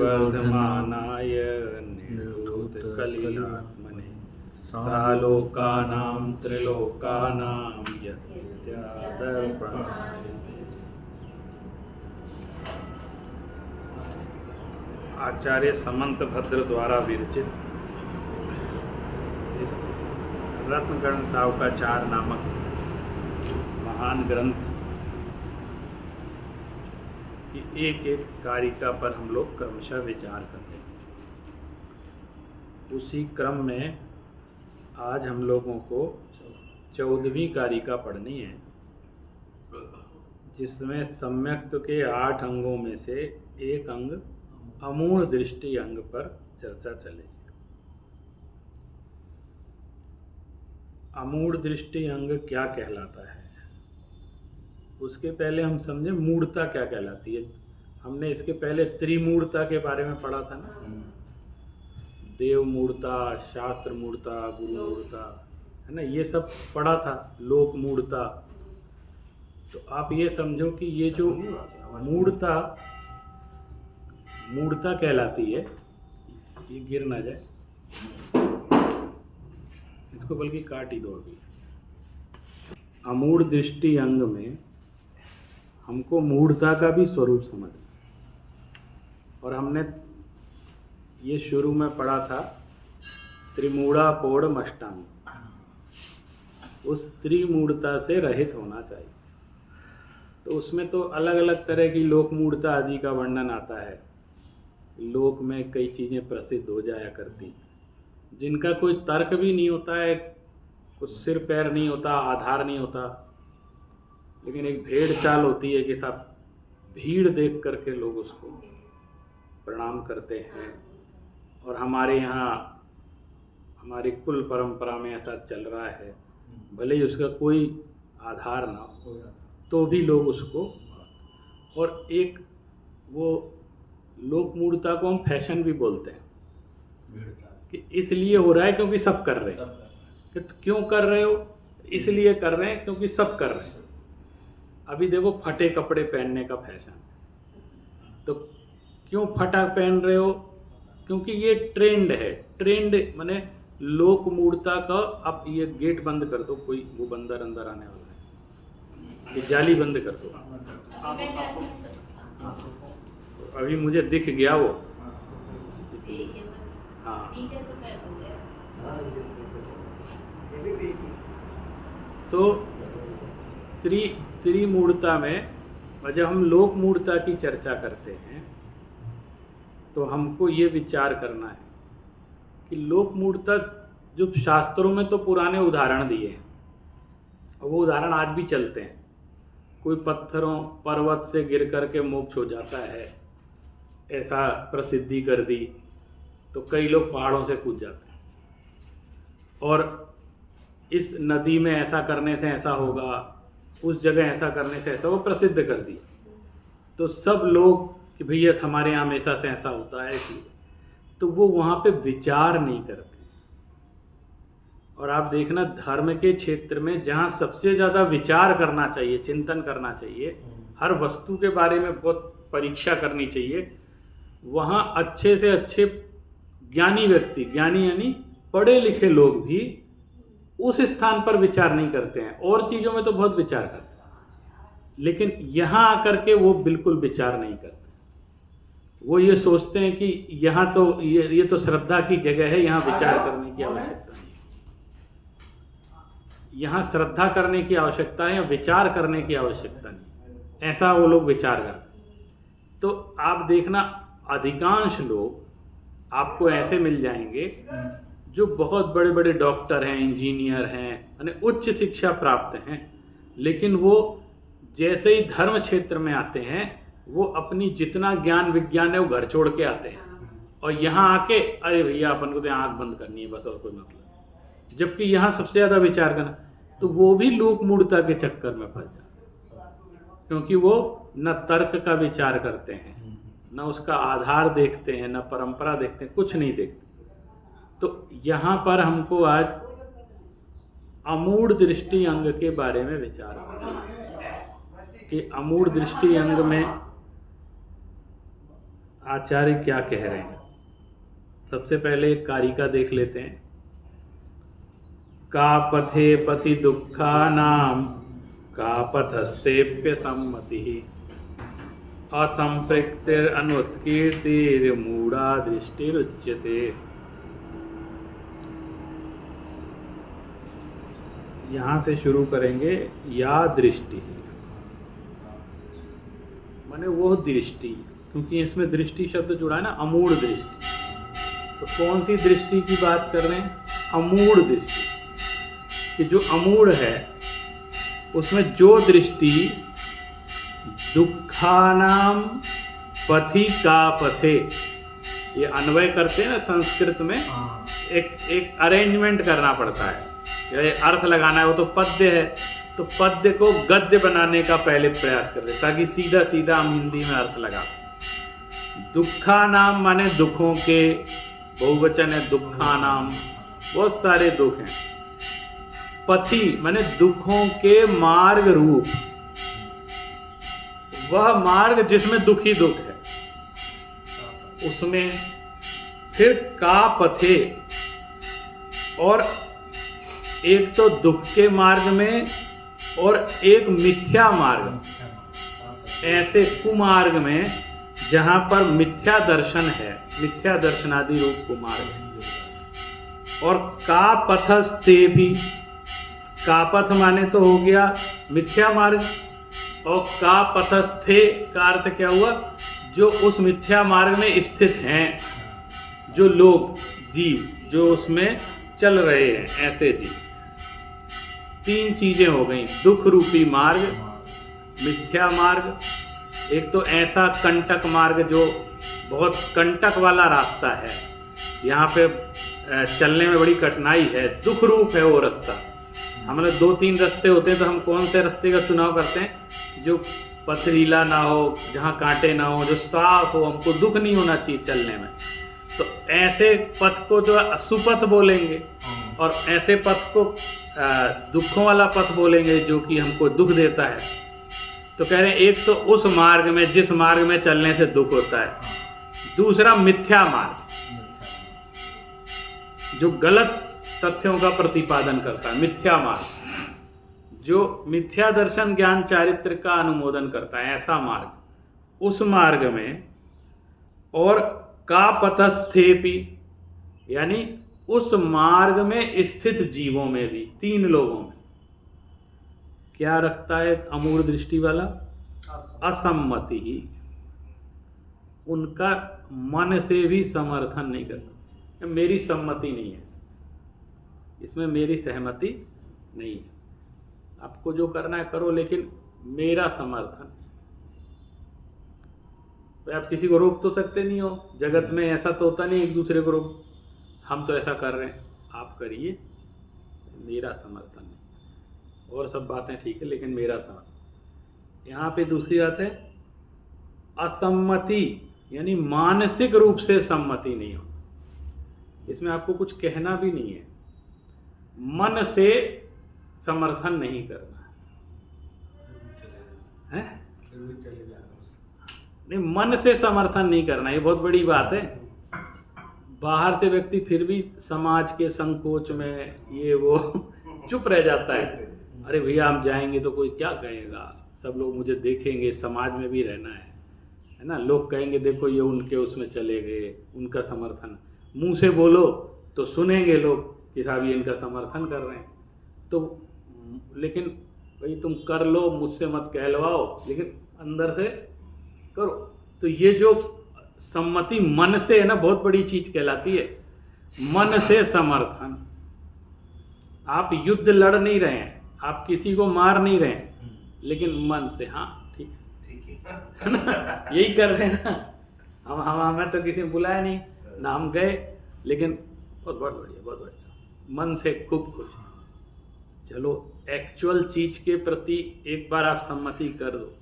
विवर्धमानाय निर्धूतकलिलात्मने सालोकानां त्रिलोकानां यत्यादर्पणाय। आचार्य समंत भद्र द्वारा विरचित इस रत्नकर्ण सावकाचार नामक महान ग्रंथ की एक एक कारिका पर हम लोग क्रमशः विचार करते हैं। उसी क्रम में आज हम लोगों को 14वीं कारिका पढ़नी है, जिसमें सम्यक्त के 8 अंगों में से एक अंग अमूढ़ दृष्टि अंग पर चर्चा चलेगी। अमूढ़ दृष्टि अंग क्या कहलाता है, उसके पहले हम समझें मूढ़ता क्या कहलाती है। हमने इसके पहले त्रिमूढ़ता के बारे में पढ़ा था ना, देव मूढ़ता, शास्त्र मूढ़ता, गुरु मूढ़ता, है ना, ये सब पढ़ा था। लोक मूढ़ता। तो आप ये समझो कि ये जो मूढ़ता कहलाती है, ये गिर ना जाए, इसको बल्कि काट ही दो अभी। अमूढ़ दृष्टि अंग में हमको मूढ़ता का भी स्वरूप समझना, और हमने ये शुरू में पढ़ा था त्रिमूढ़ापोढ़ अष्टांग। उस त्रिमूढ़ता से रहित होना चाहिए। तो उसमें तो अलग अलग तरह की लोक मूढ़ता आदि का वर्णन आता है। लोक में कई चीज़ें प्रसिद्ध हो जाया करती, जिनका कोई तर्क भी नहीं होता है, कुछ सिर पैर नहीं होता, आधार नहीं होता, लेकिन एक भेड़ चाल होती है कि सब भीड़ देख करके लोग उसको प्रणाम करते हैं। और हमारे यहाँ हमारी कुल परंपरा में ऐसा चल रहा है, भले ही उसका कोई आधार ना हो तो भी लोग उसको, और एक वो लोक मूढ़ता को हम फैशन भी बोलते हैं कि इसलिए हो रहा है क्योंकि सब कर रहे हैं। कि क्यों कर रहे हो? इसलिए कर रहे हैं क्योंकि सब कर रहे हैं। अभी देखो फटे कपड़े पहनने का फैशन, तो क्यों फटा पहन रहे हो? क्योंकि ये ट्रेंड है। ट्रेंड माने लोक मूढ़ता का। अब ये गेट बंद कर दो, कोई वो बंदर अंदर आने वाला है, ये जाली बंद कर दो। अभी मुझे दिख गया वो। हाँ, तो त्रिमूढ़ता में जब हम लोक मूढ़ता की चर्चा करते हैं तो हमको ये विचार करना है कि लोक मूढ़ता जो शास्त्रों में तो पुराने उदाहरण दिए हैं, वो उदाहरण आज भी चलते हैं। कोई पत्थरों पर्वत से गिर करके मोक्ष हो जाता है, ऐसा प्रसिद्धि कर दी, तो कई लोग पहाड़ों से कूद जाते हैं। और इस नदी में ऐसा करने से ऐसा होगा, उस जगह ऐसा करने से ऐसा, वो प्रसिद्ध कर दिया। तो सब लोग कि भैया हमारे यहाँ हमेशा से ऐसा होता है, इसलिए तो वो वहाँ पे विचार नहीं करते। और आप देखना धर्म के क्षेत्र में जहाँ सबसे ज़्यादा विचार करना चाहिए, चिंतन करना चाहिए, हर वस्तु के बारे में बहुत परीक्षा करनी चाहिए, वहाँ अच्छे से अच्छे ज्ञानी व्यक्ति, ज्ञानी यानी पढ़े लिखे लोग भी उस स्थान पर विचार नहीं करते हैं। और चीज़ों में तो बहुत विचार करते हैं, लेकिन यहाँ आकर के वो बिल्कुल विचार नहीं करते। वो ये सोचते हैं कि यहाँ तो ये तो श्रद्धा की जगह है, यहाँ विचार करने की आवश्यकता नहीं। यहाँ श्रद्धा करने की आवश्यकता है या विचार करने की आवश्यकता नहीं, ऐसा वो लोग विचार करते हैं। तो आप देखना अधिकांश लोग आपको ऐसे मिल जाएंगे जो बहुत बड़े बड़े डॉक्टर हैं, इंजीनियर हैं, यानी उच्च शिक्षा प्राप्त हैं, लेकिन वो जैसे ही धर्म क्षेत्र में आते हैं वो अपनी जितना ज्ञान विज्ञान है वो घर छोड़ के आते हैं, और यहाँ आके अरे भैया अपन को तो आँख बंद करनी है बस, और कोई मतलब। जबकि यहाँ सबसे ज़्यादा विचार करना, तो वो भी लोक मूढ़ता के चक्कर में फंस जाते हैं, क्योंकि वो न तर्क का विचार करते हैं, न उसका आधार देखते हैं, न परंपरा देखते हैं, कुछ नहीं देखते। तो यहाँ पर हमको आज अमूढ़ दृष्टि अंग के बारे में विचार करना है कि अमूढ़ दृष्टि अंग में आचार्य क्या कह रहे हैं। सबसे पहले एक कारिका देख लेते हैं। का पथे पति दुःखानां का पथस्तेप्य सम्मति असंपृक्तिर अनुत्कीर्तिर मूढ़ा दृष्टिरुच्यते। यहाँ से शुरू करेंगे। या दृष्टि माने वो दृष्टि, क्योंकि इसमें दृष्टि शब्द जुड़ा है ना, अमूढ़ दृष्टि। तो कौन सी दृष्टि की बात कर रहे हैं? अमूढ़ दृष्टि। कि जो अमूढ़ है उसमें जो दृष्टि दुखानाम पथि का पथे, ये अन्वय करते हैं ना संस्कृत में, एक अरेंजमेंट करना पड़ता है, ये अर्थ लगाना है। वो तो पद्य है, तो पद्य को गद्य बनाने का पहले प्रयास करते ताकि सीधा सीधा हम हिंदी में अर्थ लगा सकें। दुखानाम माने दुखों के, बहुवचन है दुखानाम, बहुत सारे दुख हैं। पथि माने दुखों के मार्ग रूप, वह मार्ग जिसमें दुख ही दुख है उसमें। फिर का पथे, और एक तो दुख के मार्ग में और एक मिथ्या मार्ग, ऐसे कुमार्ग में जहां पर मिथ्या दर्शन है, मिथ्या दर्शनादि रूप कुमार्ग है। और का पथस्ते भी, का पथ माने तो हो गया मिथ्या मार्ग, और का पथस्थे का अर्थ क्या हुआ? जो उस मिथ्या मार्ग में स्थित हैं, जो लोग जीव जो उसमें चल रहे हैं, ऐसे जीव। तीन चीजें हो गई, दुख रूपी मार्ग, मिथ्या मार्ग, एक तो ऐसा कंटक मार्ग जो बहुत कंटक वाला रास्ता है, यहाँ पे चलने में बड़ी कठिनाई है, दुख रूप है वो रास्ता। हमारे 2-3 रास्ते होते हैं, तो हम कौन से रास्ते का चुनाव करते हैं? जो पथरीला ना हो, जहाँ कांटे ना हो, जो साफ हो, हमको दुख नहीं होना चाहिए चलने में। तो ऐसे पथ को जो सुपथ बोलेंगे, और ऐसे पथ को दुखों वाला पथ बोलेंगे जो कि हमको दुख देता है। तो कह रहे हैं एक तो उस मार्ग में जिस मार्ग में चलने से दुख होता है, दूसरा मिथ्या मार्ग जो गलत तथ्यों का प्रतिपादन करता है, मिथ्या मार्ग जो मिथ्या दर्शन ज्ञान चारित्र का अनुमोदन करता है, ऐसा मार्ग, उस मार्ग में। और का पथस्थेपि यानी उस मार्ग में स्थित जीवों में भी, 3 लोगों में क्या रखता है अमूढ़ दृष्टि वाला? असम्मति ही, उनका मन से भी समर्थन नहीं करता। मेरी सम्मति नहीं है इसमें मेरी सहमति नहीं है, आपको जो करना है करो, लेकिन मेरा समर्थन। तो आप किसी को रोक तो सकते नहीं हो, जगत में ऐसा तो होता नहीं एक दूसरे को रोक, हम तो ऐसा कर रहे हैं, आप करिए, मेरा समर्थन नहीं। और सब बातें ठीक है, लेकिन मेरा समर्थन। यहाँ पे दूसरी बात है असम्मति, यानी मानसिक रूप से सम्मति नहीं हो। इसमें आपको कुछ कहना भी नहीं है, मन से समर्थन नहीं करना है, नहीं, मन से समर्थन नहीं करना, ये बहुत बड़ी बात है। बाहर से व्यक्ति फिर भी समाज के संकोच में ये वो चुप रह जाता है। अरे भैया हम जाएंगे तो कोई क्या कहेगा, सब लोग मुझे देखेंगे, समाज में भी रहना है ना। लोग कहेंगे देखो ये उनके उसमें चले गए, उनका समर्थन। मुंह से बोलो तो सुनेंगे लोग कि साहब ये इनका समर्थन कर रहे हैं, तो लेकिन भाई तुम कर लो, मुझसे मत कहलवाओ, लेकिन अंदर से करो। तो ये जो सम्मति मन से है ना, बहुत बड़ी चीज कहलाती है। मन से समर्थन, आप युद्ध लड़ नहीं रहे हैं, आप किसी को मार नहीं रहे हैं, लेकिन मन से हाँ ठीक है ना, यही कर रहे हैं ना। हमें तो किसी ने बुलाया नहीं ना, हम गए, लेकिन बहुत बढ़िया, बहुत बढ़िया, मन से खूब खुश। चलो एक्चुअल चीज के प्रति एक बार आप सम्मति कर दो,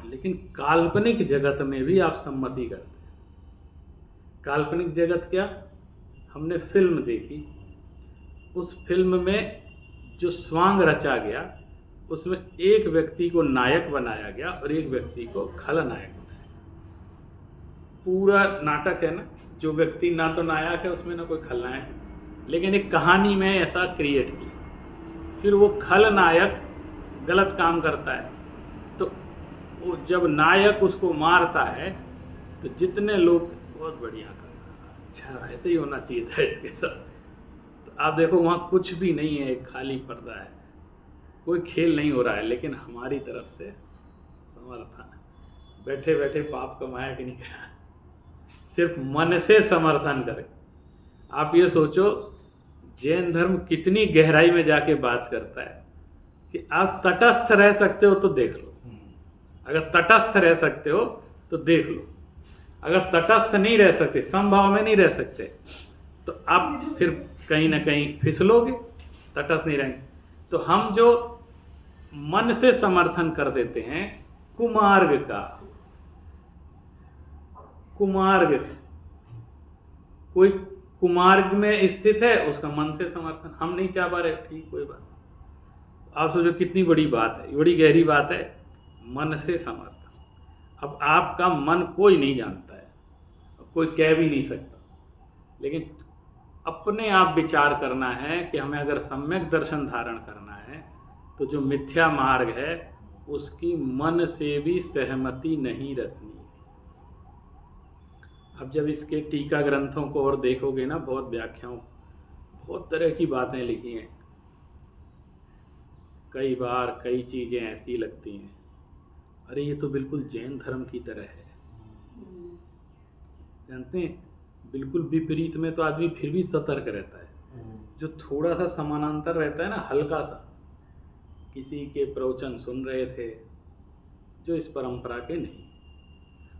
लेकिन काल्पनिक जगत में भी आप सम्मति करते हैं। काल्पनिक जगत क्या? हमने फिल्म देखी, उस फिल्म में जो स्वांग रचा गया, उसमें एक व्यक्ति को नायक बनाया गया और एक व्यक्ति को खलनायक बनाया। पूरा नाटक है ना, जो व्यक्ति ना तो नायक है उसमें ना कोई खलनायक है, लेकिन एक कहानी में ऐसा क्रिएट किया, फिर वो खलनायक गलत काम करता है, तो वो जब नायक उसको मारता है तो जितने लोग बहुत बढ़िया कर, अच्छा ऐसे ही होना चाहिए था इसके साथ। तो आप देखो वहाँ कुछ भी नहीं है, एक खाली पर्दा है, कोई खेल नहीं हो रहा है, लेकिन हमारी तरफ से समर्थन, बैठे बैठे पाप कमाया कि नहीं करा, सिर्फ मन से समर्थन करें। आप ये सोचो जैन धर्म कितनी गहराई में जाके बात करता है कि आप तटस्थ रह सकते हो तो देख लो, अगर तटस्थ रह सकते हो तो देख लो, अगर तटस्थ नहीं रह सकते, समभाव में नहीं रह सकते, तो आप फिर कहीं ना कहीं फिसलोगे, तटस्थ नहीं रहेंगे। तो हम जो मन से समर्थन कर देते हैं कुमार्ग का, कुमार्ग, कोई कुमार्ग में स्थित है उसका मन से समर्थन हम नहीं चाह पा रहे, ठीक कोई बात, आप सोचो कितनी बड़ी बात है, बड़ी गहरी बात है, मन से समर्थन। अब आपका मन कोई नहीं जानता है, कोई कह भी नहीं सकता, लेकिन अपने आप विचार करना है कि हमें अगर सम्यक दर्शन धारण करना है तो जो मिथ्या मार्ग है उसकी मन से भी सहमति नहीं रखनी। अब जब इसके टीका ग्रंथों को और देखोगे ना, बहुत व्याख्याओं, बहुत तरह की बातें लिखी हैं, कई बार कई चीज़ें ऐसी लगती हैं, अरे ये तो बिल्कुल जैन धर्म की तरह है, जानते हैं, बिल्कुल विपरीत में तो आदमी फिर भी सतर्क रहता है, जो थोड़ा सा समानांतर रहता है ना, हल्का सा, किसी के प्रवचन सुन रहे थे जो इस परंपरा के नहीं,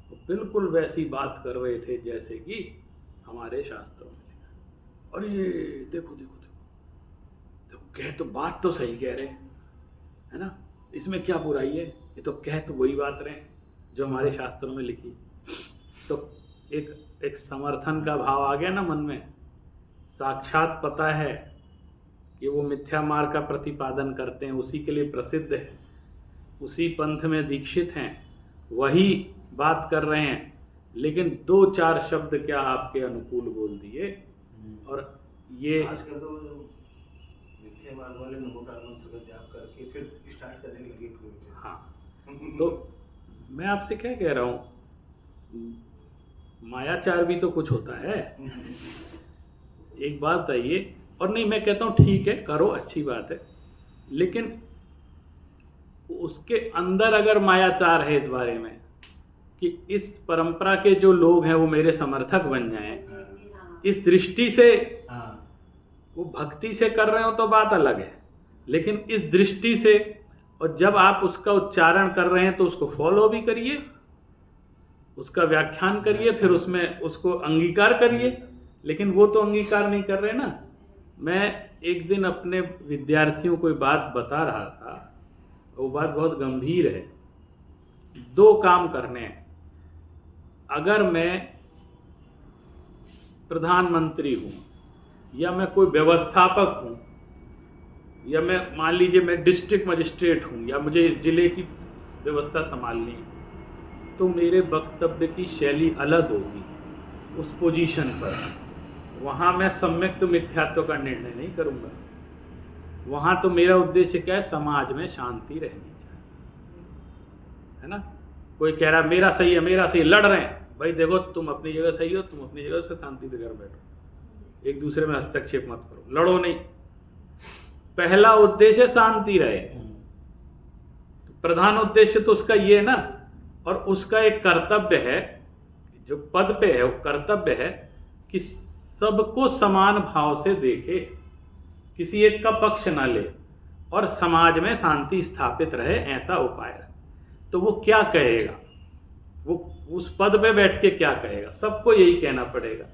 वो बिल्कुल वैसी बात कर रहे थे जैसे कि हमारे शास्त्रों में लिखा, और ये देखो देखो देखो देखो, कह तो बात तो सही कह रहे हैं, है ना, इसमें क्या बुराई है, ये तो कह तो वही बात रहे हैं जो हमारे शास्त्रों में लिखी। तो एक समर्थन का भाव आ गया ना मन में, साक्षात पता है कि वो मिथ्या मार्ग का प्रतिपादन करते हैं, उसी के लिए प्रसिद्ध है, उसी पंथ में दीक्षित हैं, वही बात कर रहे हैं, लेकिन दो चार शब्द क्या आपके अनुकूल बोल दिए, और ये आजकल तो मिथ्या मार्ग वाले नमोकार मंत्र का जाप करके फिर स्टार्ट करने लगे प्रवचन। हाँ, तो मैं आपसे क्या कह रहा हूँ, मायाचार भी तो कुछ होता है। एक बात बताइए, और नहीं मैं कहता हूँ ठीक है करो, अच्छी बात है, लेकिन उसके अंदर अगर मायाचार है इस बारे में कि इस परंपरा के जो लोग हैं वो मेरे समर्थक बन जाएं, इस दृष्टि से वो भक्ति से कर रहे हो तो बात अलग है, लेकिन इस दृष्टि से, और जब आप उसका उच्चारण कर रहे हैं तो उसको फॉलो भी करिए, उसका व्याख्यान करिए, फिर उसमें उसको अंगीकार करिए, लेकिन वो तो अंगीकार नहीं कर रहे ना। मैं एक दिन अपने विद्यार्थियों को बात बता रहा था, वो बात बहुत गंभीर है। दो काम करने हैं, अगर मैं प्रधानमंत्री हूँ या मैं कोई व्यवस्थापक हूँ, या मैं मान लीजिए मैं डिस्ट्रिक्ट मजिस्ट्रेट हूँ, या मुझे इस जिले की व्यवस्था संभालनी है, तो मेरे वक्तव्य की शैली अलग होगी उस पोजीशन पर। वहाँ मैं सम्यक मिथ्यात्व का निर्णय नहीं करूँगा, वहाँ तो मेरा उद्देश्य क्या है, समाज में शांति रहनी चाहिए, है ना। कोई कह रहा मेरा सही है मेरा सही, लड़ रहे हैं, भाई देखो तुम अपनी जगह सही हो, तुम अपनी जगह से शांति से घर बैठो, एक दूसरे में हस्तक्षेप मत करो, लड़ो नहीं, पहला उद्देश्य शांति रहे, तो प्रधान उद्देश्य तो उसका ये है ना। और उसका एक कर्तव्य है, जो पद पे है वो कर्तव्य है कि सबको समान भाव से देखे, किसी एक का पक्ष ना ले, और समाज में शांति स्थापित रहे, ऐसा उपाय है। तो वो क्या कहेगा, वो उस पद पे बैठ के क्या कहेगा, सबको यही कहना पड़ेगा,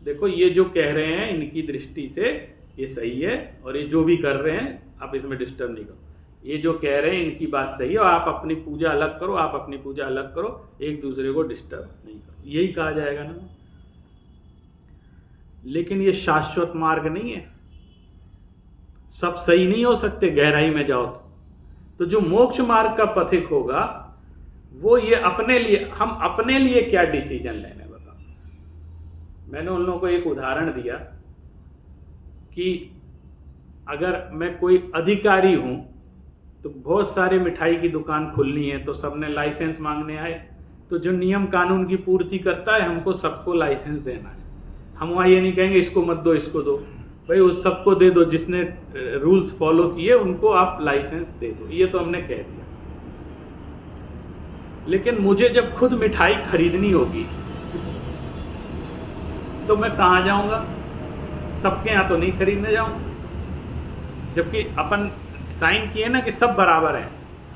देखो ये जो कह रहे हैं इनकी दृष्टि से ये सही है, और ये जो भी कर रहे हैं आप इसमें डिस्टर्ब नहीं करो, ये जो कह रहे हैं इनकी बात सही है, और आप अपनी पूजा अलग करो, आप अपनी पूजा अलग करो, एक दूसरे को डिस्टर्ब नहीं करो, यही कहा जाएगा ना। लेकिन ये शाश्वत मार्ग नहीं है, सब सही नहीं हो सकते, गहराई में जाओ तो जो मोक्ष मार्ग का पथिक होगा वो ये अपने लिए, हम अपने लिए क्या डिसीजन लेने, बताओ। मैंने उन लोगों को एक उदाहरण दिया कि अगर मैं कोई अधिकारी हूं तो बहुत सारे मिठाई की दुकान खुलनी है, तो सबने लाइसेंस मांगने आए, तो जो नियम कानून की पूर्ति करता है हमको सबको लाइसेंस देना है। हम वहाँ ये नहीं कहेंगे इसको मत दो इसको दो, भाई उस सबको दे दो, जिसने रूल्स फॉलो किए उनको आप लाइसेंस दे दो, ये तो हमने कह दिया। लेकिन मुझे जब खुद मिठाई खरीदनी होगी तो मैं कहाँ जाऊँगा? सबके यहाँ तो नहीं खरीदने जाऊँगा, जबकि अपन साइन किए ना कि सब बराबर हैं,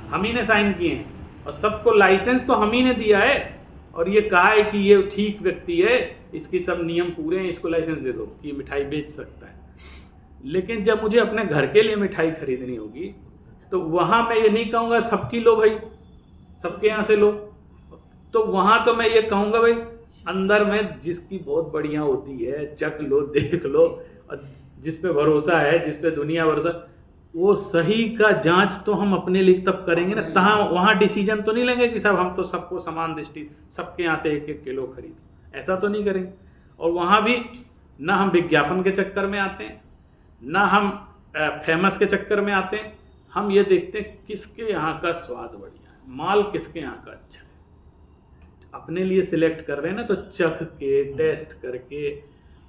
हम ही ने साइन किए हैं, और सबको लाइसेंस तो हम ही ने दिया है, और ये कहा है कि ये ठीक व्यक्ति है, इसकी सब नियम पूरे हैं, इसको लाइसेंस दे दो कि ये मिठाई बेच सकता है। लेकिन जब मुझे अपने घर के लिए मिठाई खरीदनी होगी तो वहाँ मैं ये नहीं कहूँगा सबकी लो भाई, सबके यहाँ से लो, तो वहाँ तो मैं ये कहूँगा भाई अंदर में जिसकी बहुत बढ़िया होती है चख लो, देख लो, और जिस पे भरोसा है, जिस पे दुनिया भरोसा, वो सही का जांच तो हम अपने लिए तब करेंगे ना, तहाँ वहाँ डिसीजन तो नहीं लेंगे कि सब हम तो सबको समान दृष्टि, सबके यहाँ से 1-1 किलो खरीद, ऐसा तो नहीं करेंगे। और वहाँ भी ना हम विज्ञापन के चक्कर में आते हैं, ना हम फेमस के चक्कर में आते हैं, हम ये देखते हैं किसके यहाँ का स्वाद बढ़िया है, माल किसके यहाँ का अच्छा है, अपने लिए सिलेक्ट कर रहे हैं ना, तो चख के, टेस्ट करके,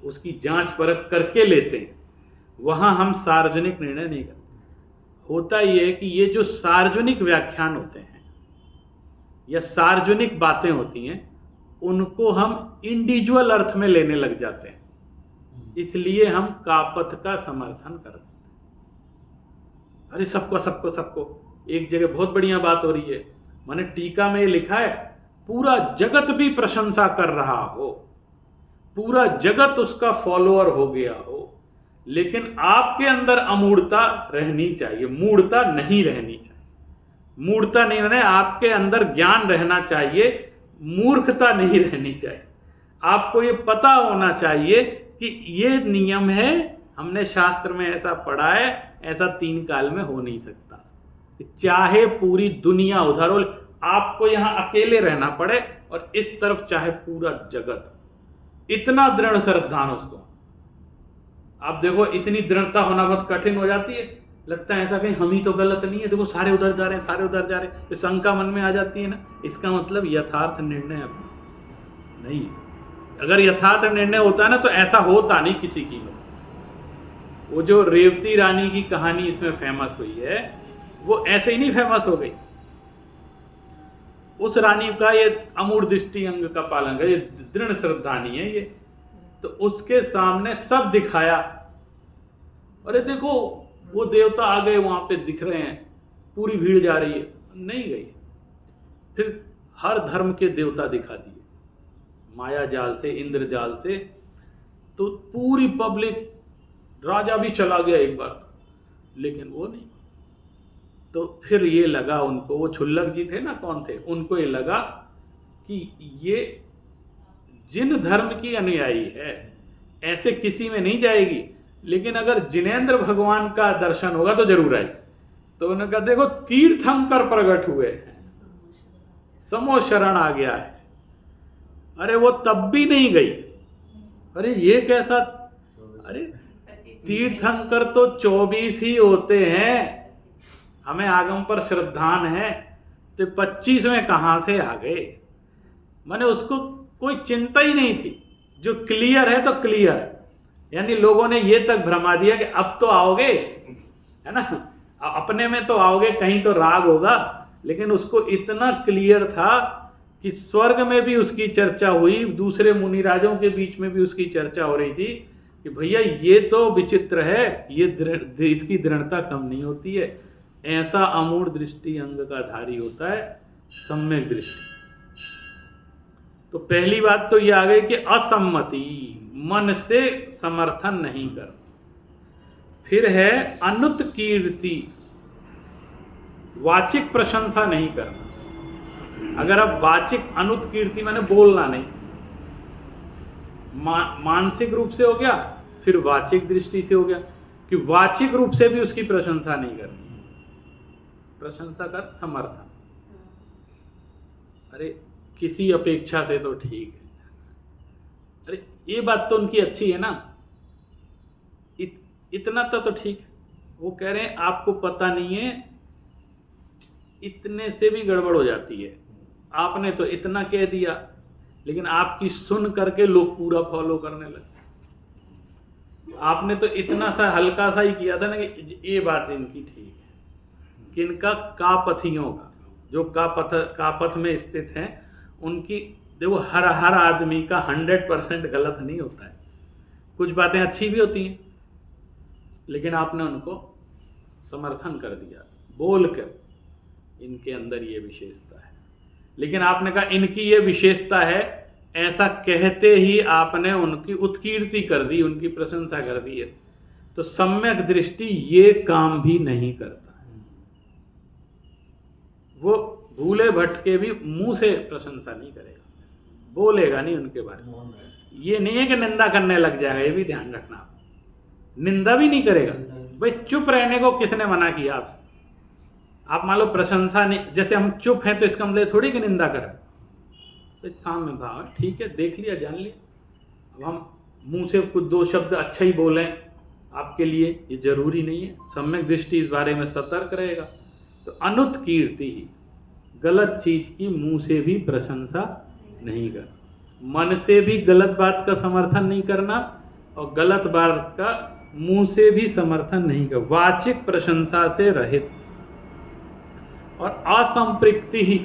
उसकी जांच परख करके लेते हैं। वहाँ हम सार्वजनिक निर्णय नहीं करते। होता ये है कि ये जो सार्वजनिक व्याख्यान होते हैं या सार्वजनिक बातें होती हैं, उनको हम इंडिविजुअल अर्थ में लेने लग जाते हैं, इसलिए हम कापथ का समर्थन करते हैं। अरे सबको सबको सबको, एक जगह बहुत बढ़िया बात हो रही है, मैंने टीका में ये लिखा है, पूरा जगत भी प्रशंसा कर रहा हो, पूरा जगत उसका फॉलोअर हो गया हो, लेकिन आपके अंदर अमूढ़ता रहनी चाहिए, मूढ़ता नहीं रहनी चाहिए। मूढ़ता नहीं रहना, आपके अंदर ज्ञान रहना चाहिए, मूर्खता नहीं रहनी चाहिए। आपको ये पता होना चाहिए कि ये नियम है, हमने शास्त्र में ऐसा पढ़ा है, ऐसा 3 काल में हो नहीं सकता, चाहे पूरी दुनिया उधर हो, आपको यहां अकेले रहना पड़े, और इस तरफ चाहे पूरा जगत, इतना दृढ़ श्रद्धा उसको। आप देखो इतनी दृढ़ता होना बहुत कठिन हो जाती है, लगता है ऐसा कहीं हम ही तो गलत नहीं है, देखो सारे उधर जा रहे हैं, सारे उधर जा रहे हैं, तो शंका मन में आ जाती है ना, इसका मतलब यथार्थ निर्णय अपना नहीं। अगर यथार्थ निर्णय होता ना तो ऐसा होता नहीं किसी की में। वो जो रेवती रानी की कहानी इसमें फेमस हुई है, वो ऐसे ही नहीं फेमस हो गई। उस रानी का ये अमूढ़ दृष्टि अंग का पालन कर, ये दृढ़ श्रद्धा नहीं है ये, तो उसके सामने सब दिखाया, अरे देखो वो देवता आ गए, वहां पे दिख रहे हैं, पूरी भीड़ जा रही है, नहीं गई। फिर हर धर्म के देवता दिखा दिए, माया जाल से, इंद्र जाल से, तो पूरी पब्लिक, राजा भी चला गया एक बार, लेकिन वो नहीं। तो फिर ये लगा उनको, वो छुल्लक जी थे ना, कौन थे, उनको ये लगा कि ये जिन धर्म की अनुयायी है ऐसे किसी में नहीं जाएगी, लेकिन अगर जिनेंद्र भगवान का दर्शन होगा तो जरूर आएगी। तो उन्होंने कहा देखो तीर्थंकर प्रकट हुए हैं, समो शरण आ गया है। अरे वो तब भी नहीं गई, अरे ये कैसा, अरे तीर्थंकर तो 24 ही होते हैं, हमें आगम पर श्रद्धान है, तो 25 में कहां से आ गए। माने उसको कोई चिंता ही नहीं थी, जो क्लियर है तो क्लियर है। यानी लोगों ने ये तक भ्रमा दिया कि अब तो आओगे, है ना, अपने में तो आओगे, कहीं तो राग होगा, लेकिन उसको इतना क्लियर था कि स्वर्ग में भी उसकी चर्चा हुई, दूसरे मुनिराजों के बीच में भी उसकी चर्चा हो रही थी कि भैया ये तो विचित्र है, ये इसकी दृढ़ता कम नहीं होती है। ऐसा अमूढ़ दृष्टि अंग का धारी होता है सम्यक दृष्टि। तो पहली बात तो ये आ गई कि असम्मति, मन से समर्थन नहीं कर। फिर है अनुत्कीर्ति, वाचिक प्रशंसा नहीं करना। अगर आप वाचिक, अनुत्कीर्ति मैंने बोलना नहीं, मानसिक रूप से हो गया, फिर वाचिक दृष्टि से हो गया कि वाचिक रूप से भी उसकी प्रशंसा नहीं करनी। प्रशंसा का समर्थन। अरे किसी अपेक्षा से तो ठीक है। अरे ये बात तो उनकी अच्छी है ना, इतना तो ठीक है। वो कह रहे हैं आपको पता नहीं है, इतने से भी गड़बड़ हो जाती है। आपने तो इतना कह दिया, लेकिन आपकी सुन करके लोग पूरा फॉलो करने लगे। आपने तो इतना सा हल्का सा ही किया था ना कि ये बात इनकी ठीक है। किनका? कापथियों का, जो कापथ में स्थित हैं उनकी। देखो हर आदमी का 100% गलत नहीं होता है, कुछ बातें अच्छी भी होती हैं, लेकिन आपने उनको समर्थन कर दिया बोलकर, इनके अंदर ये विशेषता है। लेकिन आपने कहा इनकी ये विशेषता है, ऐसा कहते ही आपने उनकी उत्कीर्ति कर दी, उनकी प्रशंसा कर दी है। तो सम्यक दृष्टि ये काम भी नहीं करता है। वो भूले भटके भी मुंह से प्रशंसा नहीं करेगा, बोलेगा नहीं उनके बारे में। ये नहीं है कि निंदा करने लग जाएगा, ये भी ध्यान रखना। आप निंदा भी नहीं करेगा। भाई चुप रहने को किसने मना किया आपसे? आप मान लो प्रशंसा नहीं, जैसे हम चुप हैं तो इसका मतलब थोड़ी कि निंदा करें। तो सामने भाव ठीक है, देख लिया, जान लिया। अब हम मुंह से कुछ दो शब्द अच्छा ही बोलें आपके लिए, ये जरूरी नहीं है। सम्यक दृष्टि इस बारे में सतर्क रहेगा। तो अनुत्कीर्ति ही, गलत चीज की मुंह से भी प्रशंसा नहीं करना, मन से भी गलत बात का समर्थन नहीं करना, और गलत बात का मुंह से भी समर्थन नहीं करना। वाचिक प्रशंसा से रहित और असंपृक्ति ही,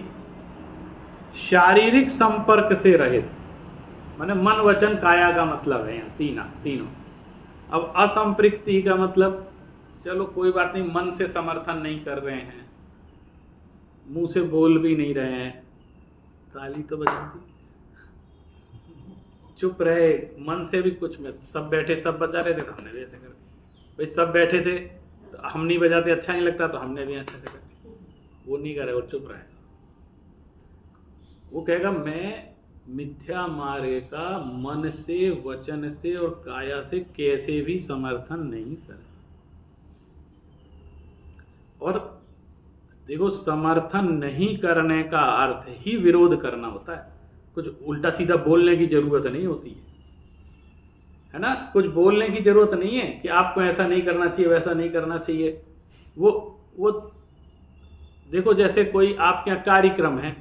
शारीरिक संपर्क से रहित, माने मन वचन काया का मतलब है यहाँ तीनों। अब असंपृक्ति का मतलब, चलो कोई बात नहीं, मन से समर्थन नहीं कर रहे हैं, मुंह से बोल भी नहीं रहे हैं, ताली तो बजा दी, चुप रहे, मन से भी कुछ में, सब बैठे सब बजा रहे थे तो हमने भी ऐसे कर दिया। भाई सब बैठे थे तो हम नहीं बजाते, अच्छा नहीं लगता तो हमने भी ऐसे कर दिया। वो नहीं करे, वो चुप रहे। वो कहेगा मैं मिथ्या मार्ग का मन से, वचन से और काया से कैसे भी समर्थन नहीं कर। और देखो, समर्थन नहीं करने का अर्थ ही विरोध करना होता है। कुछ उल्टा सीधा बोलने की जरूरत नहीं होती है ना। कुछ बोलने की जरूरत नहीं है कि आपको ऐसा नहीं करना चाहिए, वैसा नहीं करना चाहिए। वो देखो, जैसे कोई आपके यहाँ कार्यक्रम है,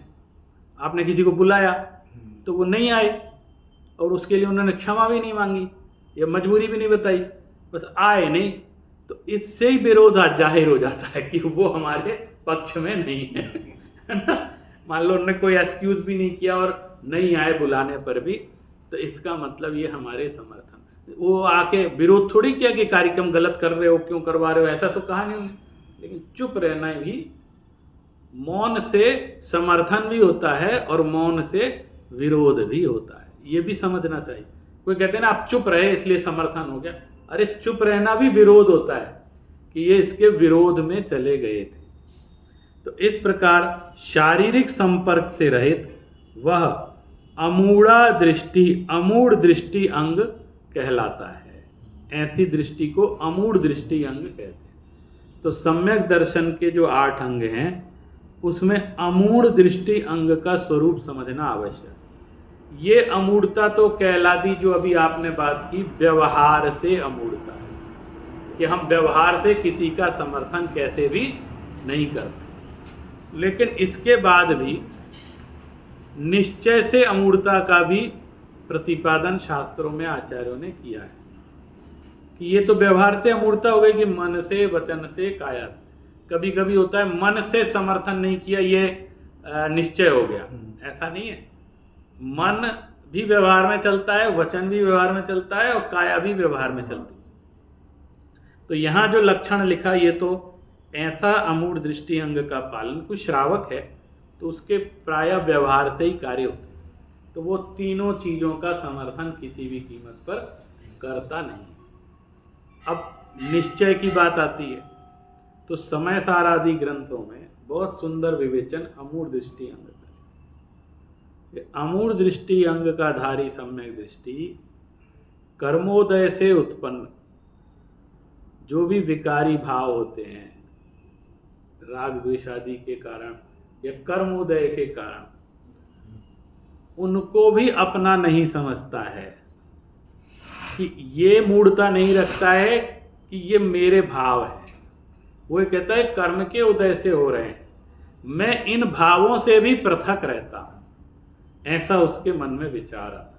आपने किसी को बुलाया तो वो नहीं आए, और उसके लिए उन्होंने क्षमा भी नहीं मांगी या मजबूरी भी नहीं बताई, बस आए नहीं, तो इससे ही विरोध जाहिर हो जाता है कि वो हमारे पक्ष में नहीं है ना। मान लो उन्होंने कोई एक्सक्यूज भी नहीं किया और नहीं आए बुलाने पर भी, तो इसका मतलब ये हमारे समर्थन। वो आके विरोध थोड़ी किया कि कार्यक्रम गलत कर रहे हो, क्यों करवा रहे हो, ऐसा तो कहा नहीं उन्होंने। लेकिन चुप रहना भी, मौन से समर्थन भी होता है और मौन से विरोध भी होता है, ये भी समझना चाहिए। कोई कहते हैं ना आप चुप रहे इसलिए समर्थन हो गया, अरे चुप रहना भी विरोध होता है कि ये इसके विरोध में चले गए थे। तो इस प्रकार शारीरिक संपर्क से रहित वह अमूढ़ दृष्टि अंग कहलाता है। ऐसी दृष्टि को अमूढ़ दृष्टि अंग कहते हैं। तो सम्यक दर्शन के जो 8 अंग हैं, उसमें अमूढ़ दृष्टि अंग का स्वरूप समझना आवश्यक। ये अमूढ़ता तो कहलाती, जो अभी आपने बात की, व्यवहार से अमूढ़ता है, कि हम व्यवहार से किसी का समर्थन कैसे भी नहीं करते। लेकिन इसके बाद भी निश्चय से अमूढ़ता का भी प्रतिपादन शास्त्रों में आचार्यों ने किया है कि ये तो व्यवहार से अमूढ़ता हो गई कि मन से, वचन से, काया से। कभी कभी होता है मन से समर्थन नहीं किया, ये निश्चय हो गया, ऐसा नहीं है। मन भी व्यवहार में चलता है, वचन भी व्यवहार में चलता है और काया भी व्यवहार में चलती है। तो यहाँ जो लक्षण लिखा, ये तो ऐसा अमूढ़ दृष्टि अंग का पालन, कोई श्रावक है तो उसके प्राय व्यवहार से ही कार्य होते हैं, तो वो तीनों चीज़ों का समर्थन किसी भी कीमत पर करता नहीं। अब निश्चय की बात आती है, तो समय सार आदि ग्रंथों में बहुत सुंदर विवेचन अमूढ़ दृष्टि अंग का। अमूढ़ दृष्टि अंग का धारी सम्यक दृष्टि कर्मोदय से उत्पन्न जो भी विकारी भाव होते हैं, राग द्वेष आदि के कारण या कर्मोदय के कारण, उनको भी अपना नहीं समझता है, कि ये मूढ़ता नहीं रखता है कि ये मेरे भाव है। वो कहता है कर्म के उदय से हो रहे हैं, मैं इन भावों से भी पृथक रहता हूँ, ऐसा उसके मन में विचार आता है।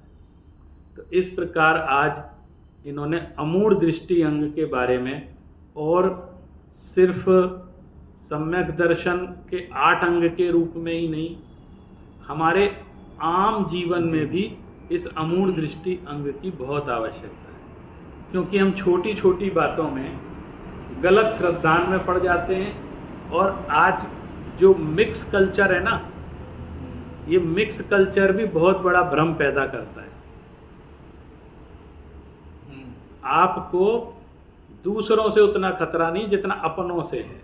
तो इस प्रकार आज इन्होंने अमूढ़ दृष्टि अंग के बारे में, और सिर्फ सम्यक दर्शन के 8 अंग के रूप में ही नहीं, हमारे आम जीवन में भी इस अमूढ़ दृष्टि अंग की बहुत आवश्यकता है। क्योंकि हम छोटी छोटी बातों में गलत श्रद्धान में पड़ जाते हैं। और आज जो मिक्स कल्चर है ना, ये मिक्स कल्चर भी बहुत बड़ा भ्रम पैदा करता है। आपको दूसरों से उतना खतरा नहीं जितना अपनों से है,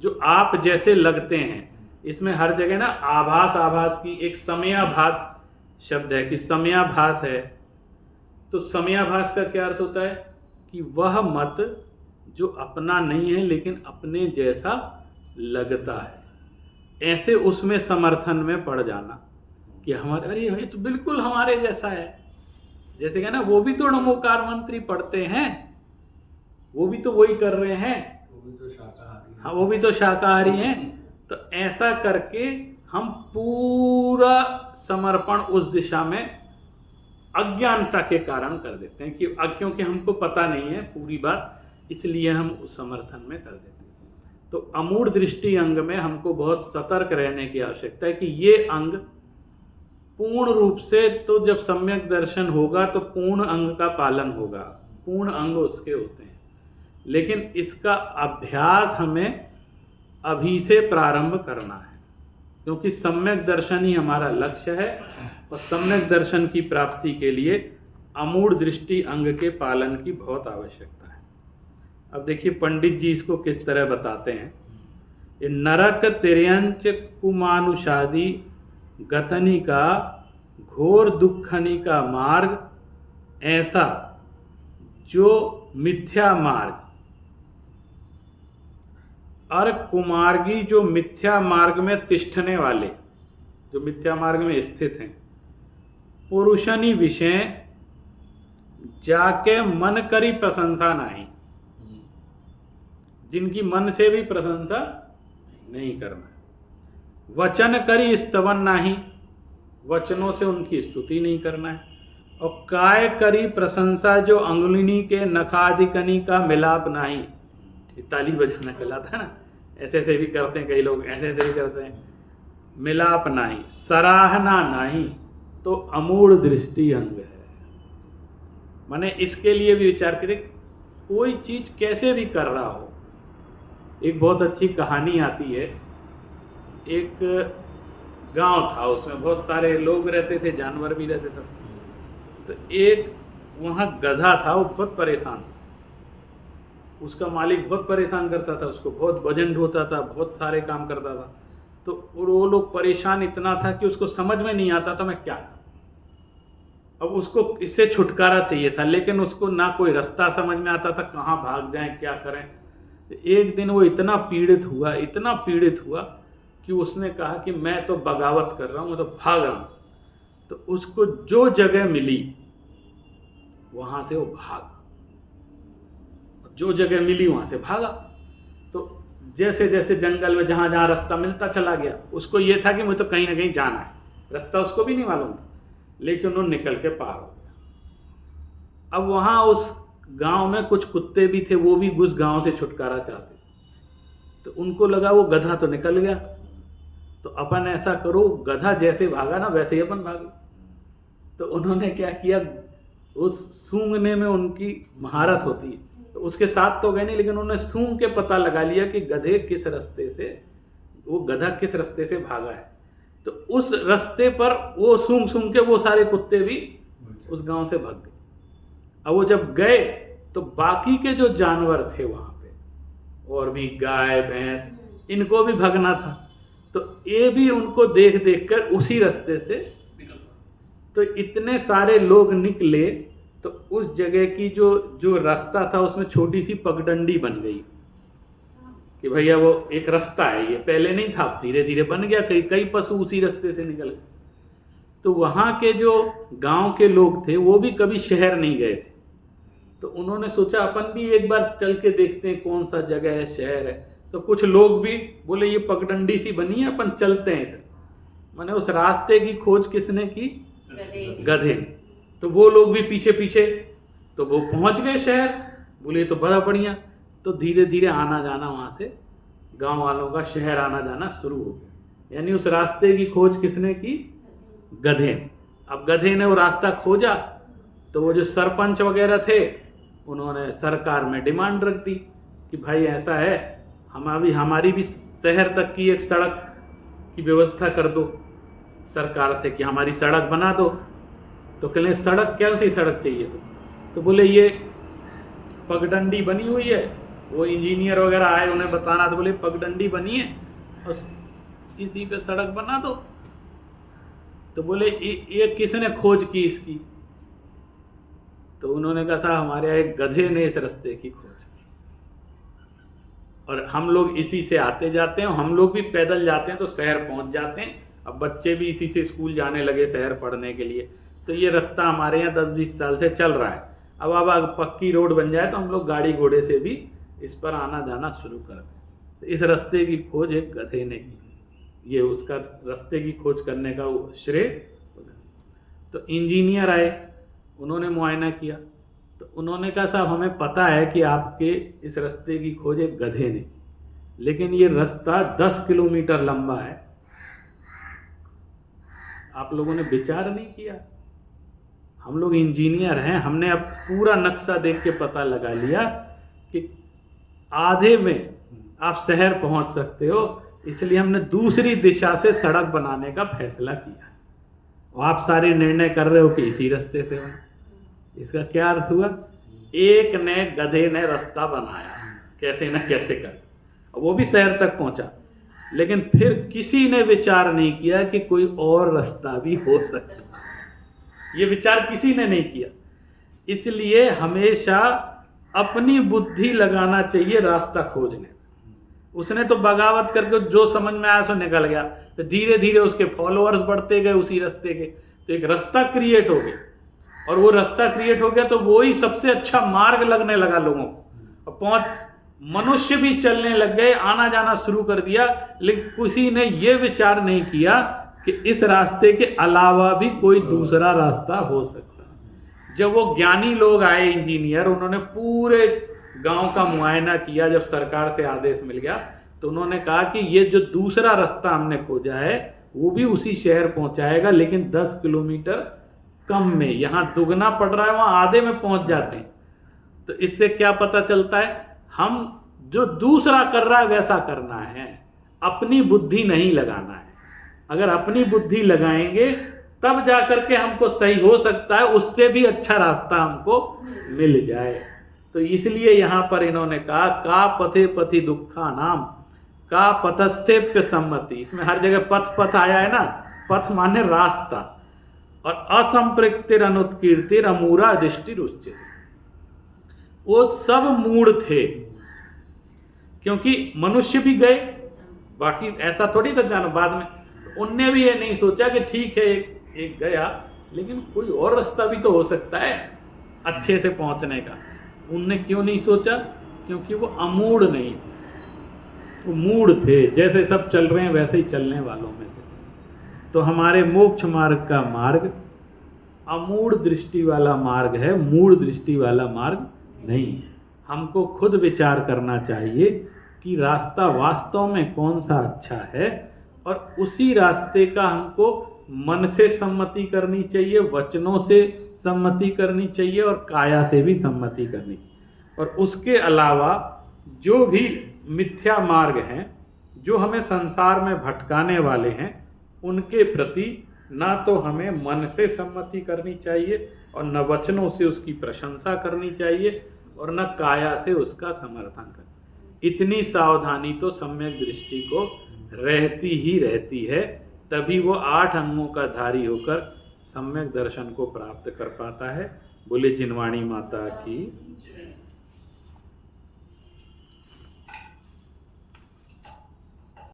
जो आप जैसे लगते हैं। इसमें हर जगह ना आभास की एक समयाभास शब्द है कि समयाभास है। तो समयाभास का क्या अर्थ होता है कि वह मत जो अपना नहीं है लेकिन अपने जैसा लगता है, ऐसे उसमें समर्थन में पड़ जाना कि हमारे, अरे ये तो बिल्कुल हमारे जैसा है। जैसे क्या ना, वो भी तो नमोकार मंत्री पढ़ते हैं, वो भी तो वही कर रहे हैं, वो भी तो शाकाहारी हैं। हाँ वो भी तो शाकाहारी हैं। तो ऐसा करके हम पूरा समर्पण उस दिशा में अज्ञानता के कारण कर देते हैं कि क्योंकि हमको पता नहीं है पूरी बात, इसलिए हम उस समर्थन में कर देते हैं। तो अमूढ़ दृष्टि अंग में हमको बहुत सतर्क रहने की आवश्यकता है कि ये अंग पूर्ण रूप से, तो जब सम्यक दर्शन होगा तो पूर्ण अंग का पालन होगा, पूर्ण अंग उसके होते हैं। लेकिन इसका अभ्यास हमें अभी से प्रारंभ करना है, क्योंकि सम्यक दर्शन ही हमारा लक्ष्य है। और सम्यक दर्शन की प्राप्ति के लिए अमूढ़ दृष्टि अंग के पालन की बहुत आवश्यकता है। अब देखिए पंडित जी इसको किस तरह बताते हैं। ये नरक तिर्यंच कुमानुषादि गतनी का घोर दुखनी का मार्ग, ऐसा जो मिथ्या मार्ग और कुमार्गी, जो मिथ्या मार्ग में तिष्ठने वाले, जो मिथ्या मार्ग में स्थित हैं, पुरुषनी विषय जाके मन करी प्रशंसा नहीं, जिनकी मन से भी प्रशंसा नहीं करना, वचन करी स्तवन नहीं, वचनों से उनकी स्तुति नहीं करना है, और काय करी प्रशंसा जो अंगुलिनी के नखादिकनी का मिलाप नहीं, ताली बजाना कहलाता है ना, ऐसे ऐसे भी करते हैं कई लोग, ऐसे ऐसे भी करते हैं, मिलाप नहीं, सराहना नहीं, तो अमूढ़ दृष्टि अंग है। माने इसके लिए भी विचार करें, कोई चीज कैसे भी कर रहा हो। एक बहुत अच्छी कहानी आती है, एक गांव था, उसमें बहुत सारे लोग रहते थे, जानवर भी रहते सब। तो एक वहाँ गधा था, वो बहुत परेशान था, उसका मालिक बहुत परेशान करता था उसको, बहुत वजन ढोता था, बहुत सारे काम करता था। तो वो लोग परेशान इतना था कि उसको समझ में नहीं आता था मैं क्या करूं। अब उसको इससे छुटकारा चाहिए था, लेकिन उसको ना कोई रास्ता समझ में आता था, कहाँ भाग जाएं, क्या करें। एक दिन वो इतना पीड़ित हुआ कि उसने कहा कि मैं तो बगावत कर रहा हूँ, मैं तो भाग रहा हूँ। तो उसको जो जगह मिली वहाँ से वो भागा, जो जगह मिली वहाँ से भागा। तो जैसे जैसे जंगल में जहाँ जहाँ रास्ता मिलता चला गया, उसको ये था कि मुझे तो कहीं ना कहीं जाना है, रास्ता उसको भी नहीं मालूम था, लेकिन उन्होंने निकल के पार हो गया। अब वहाँ उस गांव में कुछ कुत्ते भी थे, वो भी उस गांव से छुटकारा चाहते, तो उनको लगा वो गधा तो निकल गया, तो अपन ऐसा करो, गधा जैसे भागा ना वैसे ही अपन भागे। तो उन्होंने क्या किया, उस सूंघने में उनकी महारत होती है, तो उसके साथ तो गए नहीं, लेकिन उन्होंने सूंघ के पता लगा लिया कि गधा किस रास्ते से भागा है। तो उस रास्ते पर वो सूंघ के वो सारे कुत्ते भी उस गांव से भाग गए। अब वो जब गए तो बाकी के जो जानवर थे वहां पे, और भी गाय भैंस, इनको भी भागना था, तो ये भी उनको देख कर उसी रास्ते से निकल। तो इतने सारे लोग निकले, तो उस जगह की जो रास्ता था उसमें छोटी सी पगडंडी बन गई कि भैया वो एक रास्ता है, ये पहले नहीं था, धीरे धीरे बन गया, कई पशु उसी रास्ते से निकल गए। तो वहाँ के जो गांव के लोग थे वो भी कभी शहर नहीं गए थे, तो उन्होंने सोचा अपन भी एक बार चल के देखते हैं कौन सा जगह है, शहर है। तो कुछ लोग भी बोले ये पगडंडी सी बनी है, अपन चलते हैं इसे। माने उस रास्ते की खोज किसने की? गधे। तो वो लोग भी पीछे पीछे, तो वो पहुंच गए शहर। बोले तो बड़ा बढ़िया। तो धीरे धीरे आना जाना वहाँ से गांव वालों का शहर आना जाना शुरू हो गया। यानी उस रास्ते की खोज किसने की? गधे। अब गधे ने वो रास्ता खोजा, तो वो जो सरपंच वगैरह थे उन्होंने सरकार में डिमांड रख दी कि भाई ऐसा है, हमारी भी शहर तक की एक सड़क की व्यवस्था कर दो सरकार से, कि हमारी सड़क बना दो। तो कहले सड़क, कैसी सड़क चाहिए? तो बोले ये पगडंडी बनी हुई है। वो इंजीनियर वगैरह आए उन्हें बताना, तो बोले पगडंडी बनी है और इसी पे सड़क बना दो। तो बोले ये किसने खोज की इसकी? तो उन्होंने कहा साहब हमारे यहाँ एक गधे ने इस रास्ते की खोज की, और हम लोग इसी से आते जाते हैं, हम लोग भी पैदल जाते हैं तो शहर पहुंच जाते हैं। अब बच्चे भी इसी से स्कूल जाने लगे शहर पढ़ने के लिए, तो ये रास्ता हमारे यहाँ 10-20 साल से चल रहा है। अब पक्की रोड बन जाए तो हम लोग गाड़ी घोड़े से भी इस पर आना जाना शुरू कर दें। तो इस रास्ते की खोज एक गधे ने की, ये उसका रास्ते की खोज करने का श्रेय। तो इंजीनियर आए, उन्होंने मुआयना किया, तो उन्होंने कहा साहब हमें पता है कि आपके इस रास्ते की खोज एक गधे ने की, लेकिन ये रास्ता 10 किलोमीटर लंबा है, आप लोगों ने विचार नहीं किया? हम लोग इंजीनियर हैं, हमने अब पूरा नक्शा देख के पता लगा लिया कि आधे में आप शहर पहुंच सकते हो, इसलिए हमने दूसरी दिशा से सड़क बनाने का फैसला किया। और आप सारे निर्णय कर रहे हो कि इसी रास्ते से हो। इसका क्या अर्थ हुआ? एक ने गधे ने रास्ता बनाया कैसे न कैसे कर, वो भी शहर तक पहुंचा, लेकिन फिर किसी ने विचार नहीं किया कि कोई और रास्ता भी हो सकता। ये विचार किसी ने नहीं किया। इसलिए हमेशा अपनी बुद्धि लगाना चाहिए रास्ता खोजने। उसने तो बगावत करके जो समझ में आया सो निकल गया, तो धीरे धीरे उसके फॉलोअर्स बढ़ते गए उसी रास्ते के, तो एक रास्ता क्रिएट हो गया। और वो रास्ता क्रिएट हो गया तो वो ही सबसे अच्छा मार्ग लगने लगा लोगों को, और मनुष्य भी चलने लग गए, आना जाना शुरू कर दिया। लेकिन किसी ने ये विचार नहीं किया कि इस रास्ते के अलावा भी कोई दूसरा रास्ता हो सकता। जब वो ज्ञानी लोग आए इंजीनियर, उन्होंने पूरे गांव का मुआयना किया, जब सरकार से आदेश मिल गया तो उन्होंने कहा कि ये जो दूसरा रास्ता हमने खोजा है वो भी उसी शहर पहुंचाएगा, लेकिन 10 किलोमीटर कम में। यहाँ दुगना पड़ रहा है, वहाँ आधे में पहुंच जाते हैं। तो इससे क्या पता चलता है? हम जो दूसरा कर रहा है वैसा करना है, अपनी बुद्धि नहीं लगाना है। अगर अपनी बुद्धि लगाएंगे तब जाकर के हमको सही हो सकता है, उससे भी अच्छा रास्ता हमको मिल जाए। तो इसलिए यहाँ पर इन्होंने कहा का पथे पथि दुखा नाम का पथस्थेप्य सम्मति। इसमें हर जगह पथ पथ आया है ना, पथ माने रास्ता, और असंप्रक्तिर अनुत्कीर्तिर अमूरा दृष्टि उच्चित। वो सब मूढ़ थे, क्योंकि मनुष्य भी गए, बाकी ऐसा थोड़ी था जानो बाद में। उनने भी ये नहीं सोचा कि ठीक है एक गया, लेकिन कोई और रास्ता भी तो हो सकता है अच्छे से पहुंचने का। उनने क्यों नहीं सोचा? क्योंकि वो अमूढ़ नहीं थे, वो मूढ़ थे। जैसे सब चल रहे हैं वैसे ही चलने वालों में से। तो हमारे मोक्ष मार्ग का मार्ग अमूढ़ दृष्टि वाला मार्ग है, मूढ़ दृष्टि वाला मार्ग नहीं है। हमको खुद विचार करना चाहिए कि रास्ता वास्तव में कौन सा अच्छा है, और उसी रास्ते का हमको मन से सम्मति करनी चाहिए, वचनों से सम्मति करनी चाहिए, और काया से भी सम्मति करनी चाहिए। और उसके अलावा जो भी मिथ्या मार्ग हैं, जो हमें संसार में भटकाने वाले हैं, उनके प्रति ना तो हमें मन से सम्मति करनी चाहिए, और न वचनों से उसकी प्रशंसा करनी चाहिए, और न काया से उसका समर्थन करना। इतनी सावधानी तो सम्यक दृष्टि को रहती ही रहती है, तभी वो 8 अंगों का धारी होकर सम्यक दर्शन को प्राप्त कर पाता है। बोले जिनवाणी माता की।